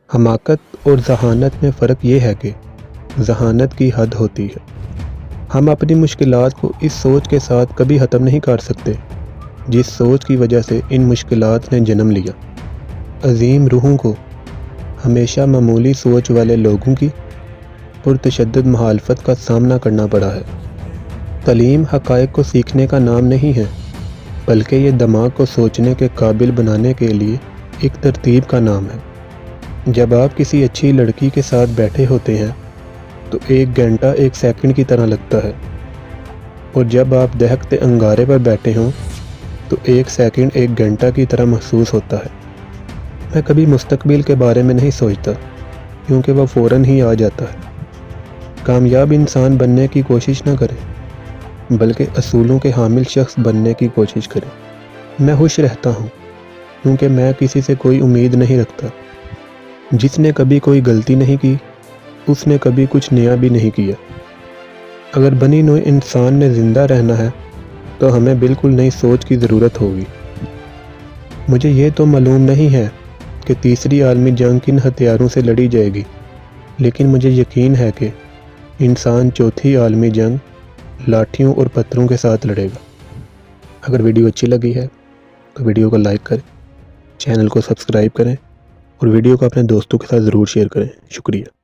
حماقت اور ذہانت میں فرق یہ ہے کہ ذہانت کی حد ہوتی ہے۔ ہم اپنی مشکلات کو اس سوچ کے ساتھ کبھی ختم نہیں کر سکتے جس سوچ کی وجہ سے ان مشکلات نے جنم لیا۔ عظیم روحوں کو ہمیشہ معمولی سوچ والے لوگوں کی پرتشدد مخالفت کا سامنا کرنا پڑا ہے۔ تعلیم حقائق کو سیکھنے کا نام نہیں ہے، بلکہ یہ دماغ کو سوچنے کے قابل بنانے کے لیے ایک ترتیب کا نام ہے۔ جب آپ کسی اچھی لڑکی کے ساتھ بیٹھے ہوتے ہیں تو 1 گھنٹہ 1 سیکنڈ کی طرح لگتا ہے، اور جب آپ دہکتے انگارے پر بیٹھے ہوں تو 1 سیکنڈ 1 گھنٹہ کی طرح محسوس ہوتا ہے۔ میں کبھی مستقبل کے بارے میں نہیں سوچتا کیونکہ وہ فوراً ہی آ جاتا ہے۔ کامیاب انسان بننے کی کوشش نہ کریں، بلکہ اصولوں کے حامل شخص بننے کی کوشش کریں۔ میں خوش رہتا ہوں کیونکہ میں کسی سے کوئی امید نہیں رکھتا۔ جس نے کبھی کوئی غلطی نہیں کی، اس نے کبھی کچھ نیا بھی نہیں کیا۔ اگر بنی نوع انسان نے زندہ رہنا ہے تو ہمیں بالکل نئی سوچ کی ضرورت ہوگی۔ مجھے یہ تو معلوم نہیں ہے کہ تیسری عالمی جنگ کن ہتھیاروں سے لڑی جائے گی، لیکن مجھے یقین ہے کہ انسان چوتھی عالمی جنگ لاٹھیوں اور پتھروں کے ساتھ لڑے گا۔ اگر ویڈیو اچھی لگی ہے تو ویڈیو کو لائک کریں، چینل کو سبسکرائب کریں اور ویڈیو کو اپنے دوستوں کے ساتھ ضرور شیئر کریں۔ شکریہ۔